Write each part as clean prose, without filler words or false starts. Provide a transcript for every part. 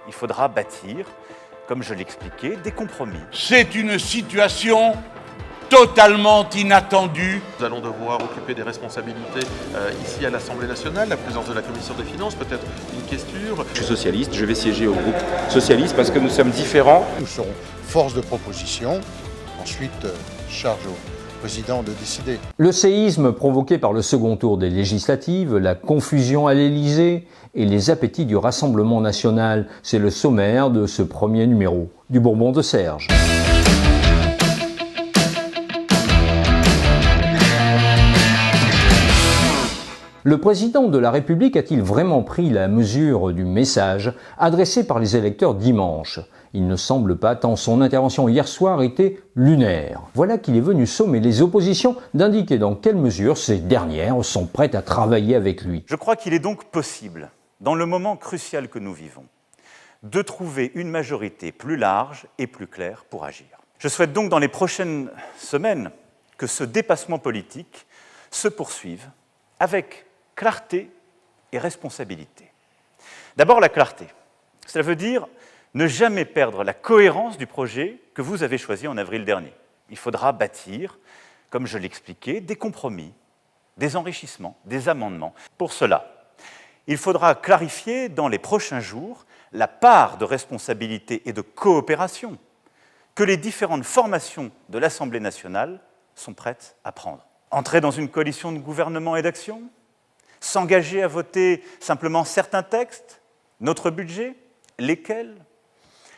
Il faudra bâtir, comme je l'expliquais, des compromis. C'est une situation totalement inattendue. Nous allons devoir occuper des responsabilités ici à l'Assemblée nationale, la présidence de la Commission des finances, peut-être une questure. Je suis socialiste, je vais siéger au groupe socialiste parce que nous sommes différents. Nous serons force de proposition, ensuite charge au président de décider. Le séisme provoqué par le second tour des législatives, la confusion à l'Élysée et les appétits du Rassemblement national, c'est le sommaire de ce premier numéro du Bourbon de Serge. Le président de la République a-t-il vraiment pris la mesure du message adressé par les électeurs dimanche ? Il ne semble pas, tant son intervention hier soir était lunaire. Voilà qu'il est venu sommer les oppositions d'indiquer dans quelle mesure ces dernières sont prêtes à travailler avec lui. Je crois qu'il est donc possible, dans le moment crucial que nous vivons, de trouver une majorité plus large et plus claire pour agir. Je souhaite donc dans les prochaines semaines que ce dépassement politique se poursuive avec clarté et responsabilité. D'abord la clarté. Cela veut dire ne jamais perdre la cohérence du projet que vous avez choisi en avril dernier. Il faudra bâtir, comme je l'expliquais, des compromis, des enrichissements, des amendements. Pour cela, il faudra clarifier dans les prochains jours la part de responsabilité et de coopération que les différentes formations de l'Assemblée nationale sont prêtes à prendre. Entrer dans une coalition de gouvernement et d'action ? S'engager à voter simplement certains textes, notre budget, lesquels ?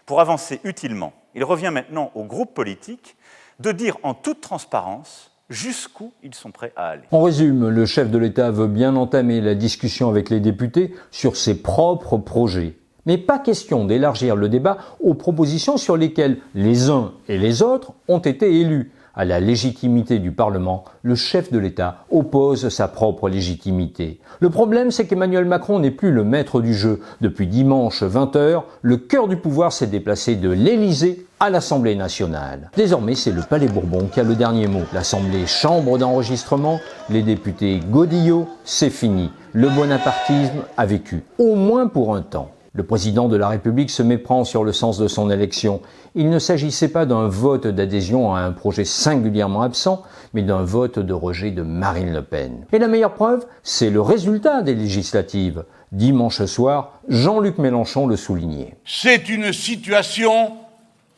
Pour avancer utilement, il revient maintenant aux groupes politiques de dire en toute transparence jusqu'où ils sont prêts à aller. En résume, le chef de l'État veut bien entamer la discussion avec les députés sur ses propres projets. Mais pas question d'élargir le débat aux propositions sur lesquelles les uns et les autres ont été élus. À la légitimité du Parlement, le chef de l'État oppose sa propre légitimité. Le problème, c'est qu'Emmanuel Macron n'est plus le maître du jeu. Depuis dimanche 20h, le cœur du pouvoir s'est déplacé de l'Élysée à l'Assemblée nationale. Désormais, c'est le Palais Bourbon qui a le dernier mot. L'Assemblée, chambre d'enregistrement, les députés godillots, c'est fini. Le bonapartisme a vécu, au moins pour un temps. Le président de la République se méprend sur le sens de son élection. Il ne s'agissait pas d'un vote d'adhésion à un projet singulièrement absent, mais d'un vote de rejet de Marine Le Pen. Et la meilleure preuve, c'est le résultat des législatives. Dimanche soir, Jean-Luc Mélenchon le soulignait. C'est une situation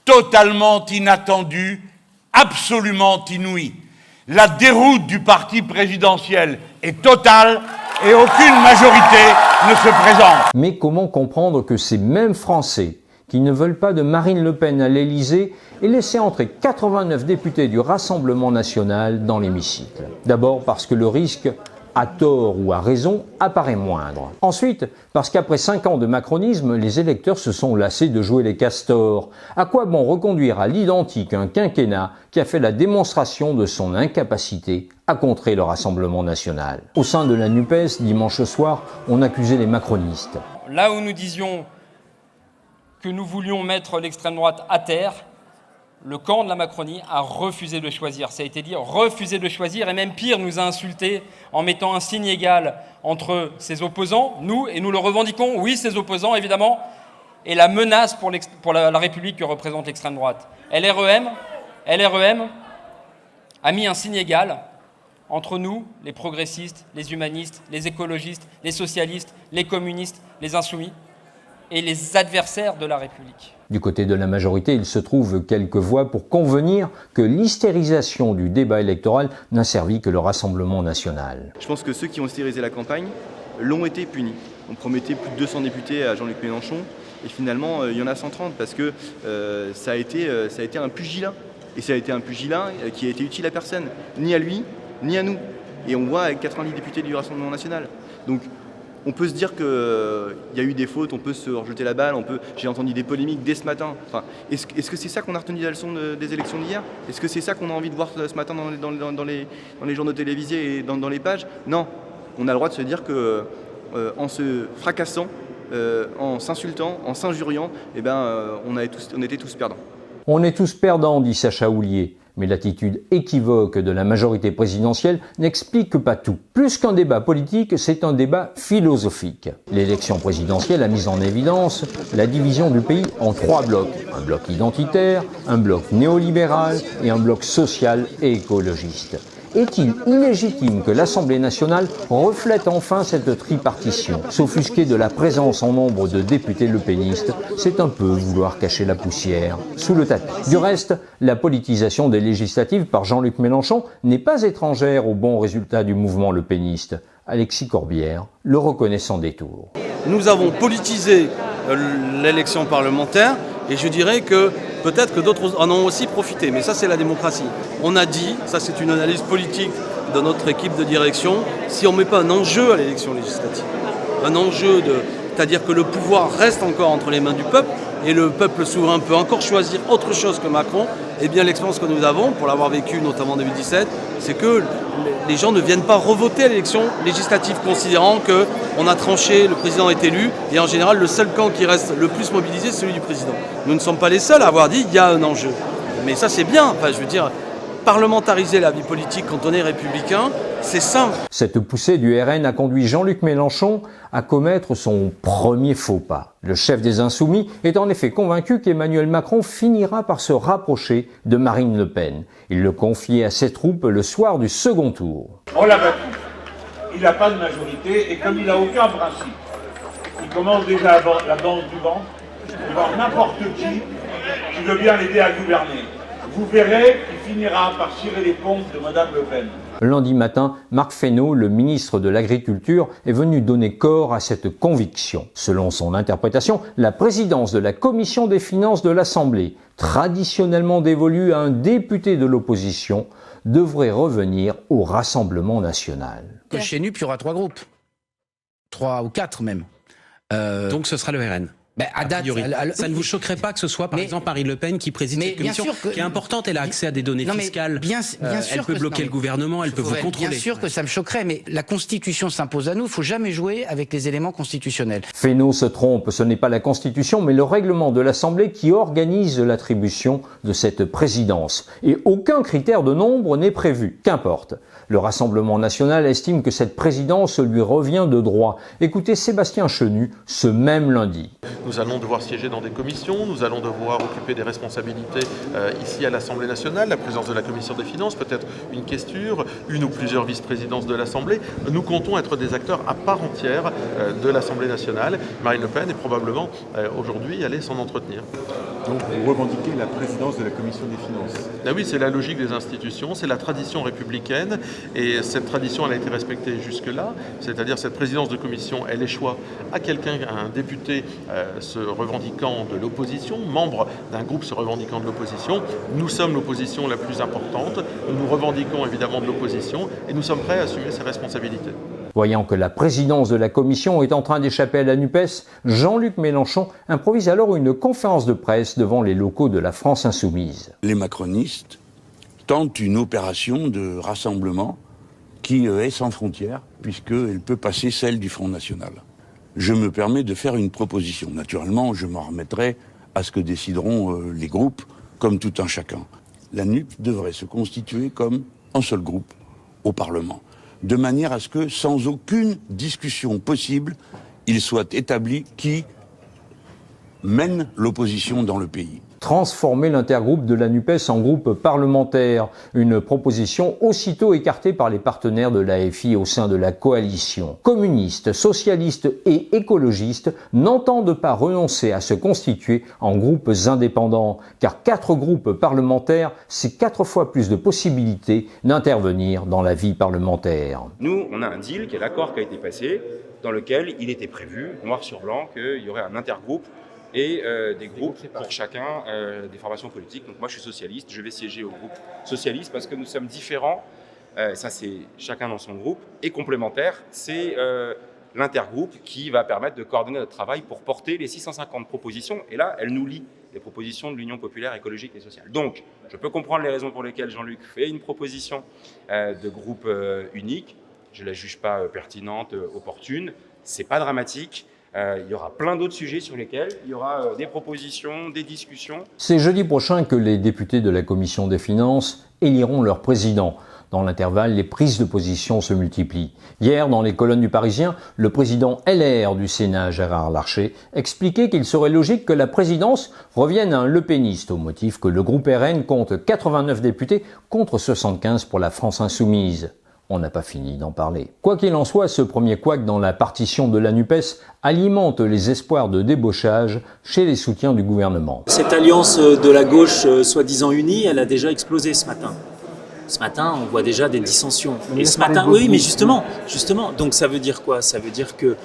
totalement inattendue, absolument inouïe. La déroute du parti présidentiel est totale et aucune majorité ne se présente. Mais comment comprendre que ces mêmes Français qui ne veulent pas de Marine Le Pen à l'Élysée aient laissé entrer 89 députés du Rassemblement national dans l'hémicycle ? D'abord parce que le risque, à tort ou à raison, apparaît moindre. Ensuite, parce qu'après 5 ans de macronisme, les électeurs se sont lassés de jouer les castors. À quoi bon reconduire à l'identique un quinquennat qui a fait la démonstration de son incapacité à contrer le Rassemblement national ? Au sein de la NUPES, dimanche soir, on accusait les macronistes. Là où nous disions que nous voulions mettre l'extrême droite à terre, le camp de la Macronie a refusé de choisir. Ça a été dit, refusé de choisir, et même pire, nous a insultés en mettant un signe égal entre ses opposants, nous, et nous le revendiquons, oui, ses opposants, évidemment, et la menace pour la République que représente l'extrême droite. LREM a mis un signe égal entre nous, les progressistes, les humanistes, les écologistes, les socialistes, les communistes, les insoumis, et les adversaires de la République. Du côté de la majorité, il se trouve quelques voix pour convenir que l'hystérisation du débat électoral n'a servi que le Rassemblement national. Je pense que ceux qui ont hystérisé la campagne l'ont été punis. On promettait plus de 200 députés à Jean-Luc Mélenchon et finalement il y en a 130 parce que ça a été un pugilat. Et ça a été un pugilat qui a été utile à personne, ni à lui, ni à nous. Et on voit avec 90 députés du Rassemblement national. Donc on peut se dire qu'il y a eu des fautes, on peut se rejeter la balle, j'ai entendu des polémiques dès ce matin. Enfin, est-ce que c'est ça qu'on a retenu de la leçon des élections d'hier ? Est-ce que c'est ça qu'on a envie de voir ce matin dans les journaux télévisés et dans les pages ? Non, on a le droit de se dire qu'en se fracassant, en s'insultant, en s'injuriant, on était tous perdants. On est tous perdants, dit Sacha Houlié. Mais l'attitude équivoque de la majorité présidentielle n'explique pas tout. Plus qu'un débat politique, c'est un débat philosophique. L'élection présidentielle a mis en évidence la division du pays en 3 blocs. Un bloc identitaire, un bloc néolibéral et un bloc social et écologiste. Est-il illégitime que l'Assemblée nationale reflète enfin cette tripartition? S'offusquer de la présence en nombre de députés lepénistes, c'est un peu vouloir cacher la poussière sous le tapis. Du reste, la politisation des législatives par Jean-Luc Mélenchon n'est pas étrangère aux bons résultats du mouvement lepéniste. Alexis Corbière le reconnaît sans détour. Nous avons politisé l'élection parlementaire et je dirais que peut-être que d'autres en ont aussi profité, mais ça c'est la démocratie. On a dit, ça c'est une analyse politique de notre équipe de direction, si on ne met pas un enjeu à l'élection législative, un enjeu c'est-à-dire que le pouvoir reste encore entre les mains du peuple et le peuple souverain peut encore choisir autre chose que Macron, eh bien l'expérience que nous avons, pour l'avoir vécu notamment en 2017, c'est que les gens ne viennent pas revoter à l'élection législative considérant qu'on a tranché, le président est élu et en général le seul camp qui reste le plus mobilisé c'est celui du président. Nous ne sommes pas les seuls à avoir dit il y a un enjeu. Mais ça c'est bien, enfin je veux dire, parlementariser la vie politique quand on est républicain, c'est simple. Cette poussée du RN a conduit Jean-Luc Mélenchon à commettre son premier faux pas. Le chef des Insoumis est en effet convaincu qu'Emmanuel Macron finira par se rapprocher de Marine Le Pen. Il le confiait à ses troupes le soir du second tour. On l'a battu. Il n'a pas de majorité et comme il n'a aucun principe, il commence déjà la danse du vent pour voir n'importe qui veut bien l'aider à gouverner. Vous verrez qu'il finira par cirer les pompes de Madame Le Pen. Lundi matin, Marc Fesneau, le ministre de l'Agriculture, est venu donner corps à cette conviction. Selon son interprétation, la présidence de la Commission des finances de l'Assemblée, traditionnellement dévolue à un député de l'opposition, devrait revenir au Rassemblement national. Chez NUP, il y aura 3 groupes. 3 ou 4 même. Donc ce sera le RN. À date, ça ne vous choquerait pas que ce soit par exemple Marine Le Pen qui préside cette commission qui est importante, elle a accès à des données fiscales, bien sûr elle peut bloquer le gouvernement, elle peut vous contrôler. Bien sûr que ça me choquerait, mais la Constitution s'impose à nous, il ne faut jamais jouer avec les éléments constitutionnels. Fesneau se trompe, ce n'est pas la Constitution mais le règlement de l'Assemblée qui organise l'attribution de cette présidence. Et aucun critère de nombre n'est prévu, qu'importe. Le Rassemblement national estime que cette présidence lui revient de droit. Écoutez Sébastien Chenu ce même lundi. Nous allons devoir siéger dans des commissions, nous allons devoir occuper des responsabilités ici à l'Assemblée nationale, la présidence de la Commission des finances, peut-être une questure, une ou plusieurs vice-présidences de l'Assemblée. Nous comptons être des acteurs à part entière de l'Assemblée nationale. Marine Le Pen est probablement aujourd'hui allée s'en entretenir. Donc vous revendiquez la présidence de la Commission des finances. Ah oui, c'est la logique des institutions, c'est la tradition républicaine et cette tradition elle a été respectée jusque-là, c'est-à-dire cette présidence de commission elle échoit à quelqu'un, à un député se revendiquant de l'opposition, membre d'un groupe se revendiquant de l'opposition. Nous sommes l'opposition la plus importante, nous revendiquons évidemment de l'opposition et nous sommes prêts à assumer ces responsabilités. Voyant que la présidence de la commission est en train d'échapper à la NUPES, Jean-Luc Mélenchon improvise alors une conférence de presse devant les locaux de la France insoumise. Les macronistes tentent une opération de rassemblement qui est sans frontières, puisqu'elle peut passer celle du Front National. Je me permets de faire une proposition. Naturellement, je m'en remettrai à ce que décideront les groupes, comme tout un chacun. La NUP devrait se constituer comme un seul groupe au Parlement, de manière à ce que, sans aucune discussion possible, il soit établi qui mène l'opposition dans le pays. Transformer l'intergroupe de la NUPES en groupe parlementaire, une proposition aussitôt écartée par les partenaires de l'AFI au sein de la coalition. Communistes, socialistes et écologistes n'entendent pas renoncer à se constituer en groupes indépendants, car 4 groupes parlementaires, c'est 4 fois plus de possibilités d'intervenir dans la vie parlementaire. Nous, on a un deal, qui est l'accord qui a été passé, dans lequel il était prévu, noir sur blanc, qu'il y aurait un intergroupe et des groupes pour chacun des formations politiques. Donc moi je suis socialiste, je vais siéger au groupe socialiste parce que nous sommes différents, ça c'est chacun dans son groupe, et complémentaire, c'est l'intergroupe qui va permettre de coordonner notre travail pour porter les 650 propositions, et là elle nous lie les propositions de l'Union populaire écologique et sociale. Donc je peux comprendre les raisons pour lesquelles Jean-Luc fait une proposition de groupe unique, je ne la juge pas pertinente, opportune, c'est pas dramatique. Il y aura plein d'autres sujets sur lesquels il y aura des propositions, des discussions. C'est jeudi prochain que les députés de la Commission des finances éliront leur président. Dans l'intervalle, les prises de position se multiplient. Hier, dans les colonnes du Parisien, le président LR du Sénat, Gérard Larcher, expliquait qu'il serait logique que la présidence revienne à un lepéniste, au motif que le groupe RN compte 89 députés contre 75 pour la France insoumise. On n'a pas fini d'en parler. Quoi qu'il en soit, ce premier couac dans la partition de la NUPES alimente les espoirs de débauchage chez les soutiens du gouvernement. Cette alliance de la gauche soi-disant unie, elle a déjà explosé ce matin. Ce matin, on voit déjà des dissensions. Et ce matin, oui, mais justement. Donc ça veut dire quoi? Ça veut dire que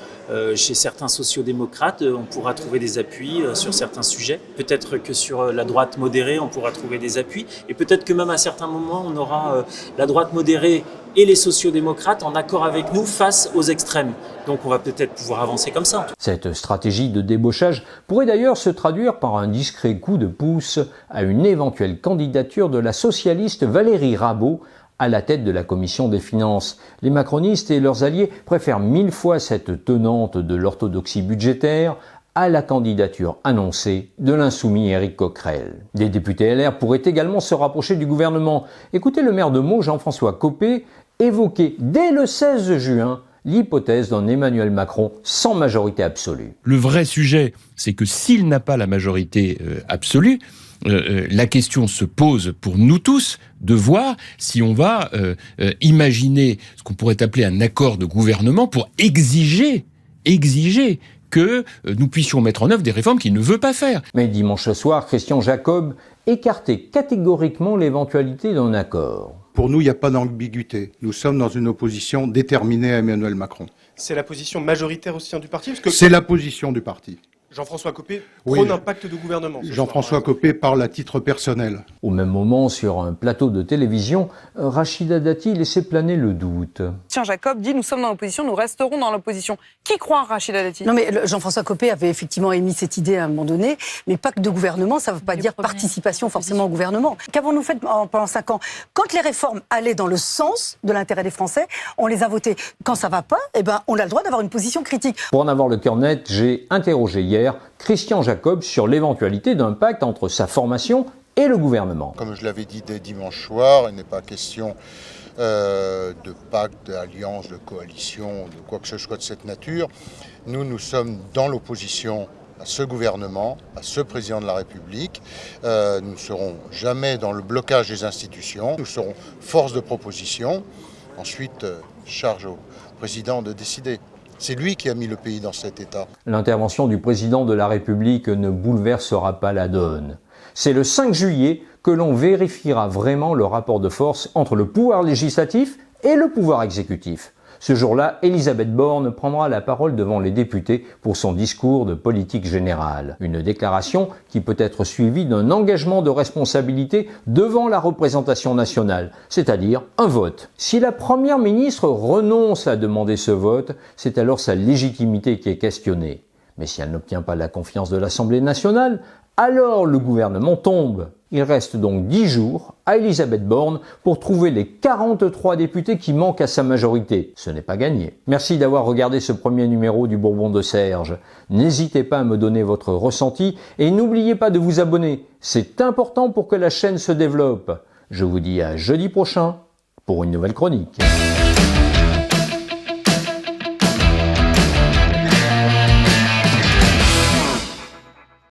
chez certains sociodémocrates, on pourra trouver des appuis sur certains sujets. Peut-être que sur la droite modérée, on pourra trouver des appuis. Et peut-être que même à certains moments, on aura la droite modérée et les sociodémocrates en accord avec nous face aux extrêmes. Donc on va peut-être pouvoir avancer comme ça. Cette stratégie de débauchage pourrait d'ailleurs se traduire par un discret coup de pouce à une éventuelle candidature de la socialiste Valérie Rabault à la tête de la commission des finances. Les macronistes et leurs alliés préfèrent 1000 fois cette tenante de l'orthodoxie budgétaire à la candidature annoncée de l'insoumis Éric Coquerel. Des députés LR pourraient également se rapprocher du gouvernement. Écoutez le maire de Meaux, Jean-François Copé, évoquer dès le 16 juin l'hypothèse d'un Emmanuel Macron sans majorité absolue. Le vrai sujet, c'est que s'il n'a pas la majorité absolue, la question se pose pour nous tous de voir si on va imaginer ce qu'on pourrait appeler un accord de gouvernement pour exiger que nous puissions mettre en œuvre des réformes qu'il ne veut pas faire. Mais dimanche soir, Christian Jacob écartait catégoriquement l'éventualité d'un accord. Pour nous, il n'y a pas d'ambiguïté. Nous sommes dans une opposition déterminée à Emmanuel Macron. C'est la position majoritaire au sein du parti? C'est la position du parti. Jean-François Copé prône un pacte de gouvernement. Jean-François Copé parle à titre personnel. Au même moment, sur un plateau de télévision, Rachida Dati laissait planer le doute. Tiens, Jacob dit, nous sommes dans l'opposition, nous resterons dans l'opposition. Qui croit Rachida Dati? Non mais Jean-François Copé avait effectivement émis cette idée à un moment donné, mais pacte de gouvernement, ça ne veut pas dire participation forcément au gouvernement. Qu'avons-nous fait pendant 5 ans? Quand les réformes allaient dans le sens de l'intérêt des Français, on les a votées. Quand ça ne va pas, on a le droit d'avoir une position critique. Pour en avoir le cœur net, j'ai interrogé hier Christian Jacob sur l'éventualité d'un pacte entre sa formation et le gouvernement. Comme je l'avais dit dès dimanche soir, il n'est pas question de pacte, d'alliance, de coalition, de quoi que ce soit de cette nature. Nous sommes dans l'opposition à ce gouvernement, à ce président de la République. Nous ne serons jamais dans le blocage des institutions. Nous serons force de proposition. Ensuite, charge au président de décider. C'est lui qui a mis le pays dans cet état. L'intervention du président de la République ne bouleversera pas la donne. C'est le 5 juillet que l'on vérifiera vraiment le rapport de force entre le pouvoir législatif et le pouvoir exécutif. Ce jour-là, Elisabeth Borne prendra la parole devant les députés pour son discours de politique générale. Une déclaration qui peut être suivie d'un engagement de responsabilité devant la représentation nationale, c'est-à-dire un vote. Si la première ministre renonce à demander ce vote, c'est alors sa légitimité qui est questionnée. Mais si elle n'obtient pas la confiance de l'Assemblée nationale, alors le gouvernement tombe. Il reste donc 10 jours à Elisabeth Borne pour trouver les 43 députés qui manquent à sa majorité. Ce n'est pas gagné. Merci d'avoir regardé ce premier numéro du Bourbon de Serge. N'hésitez pas à me donner votre ressenti et n'oubliez pas de vous abonner. C'est important pour que la chaîne se développe. Je vous dis à jeudi prochain pour une nouvelle chronique.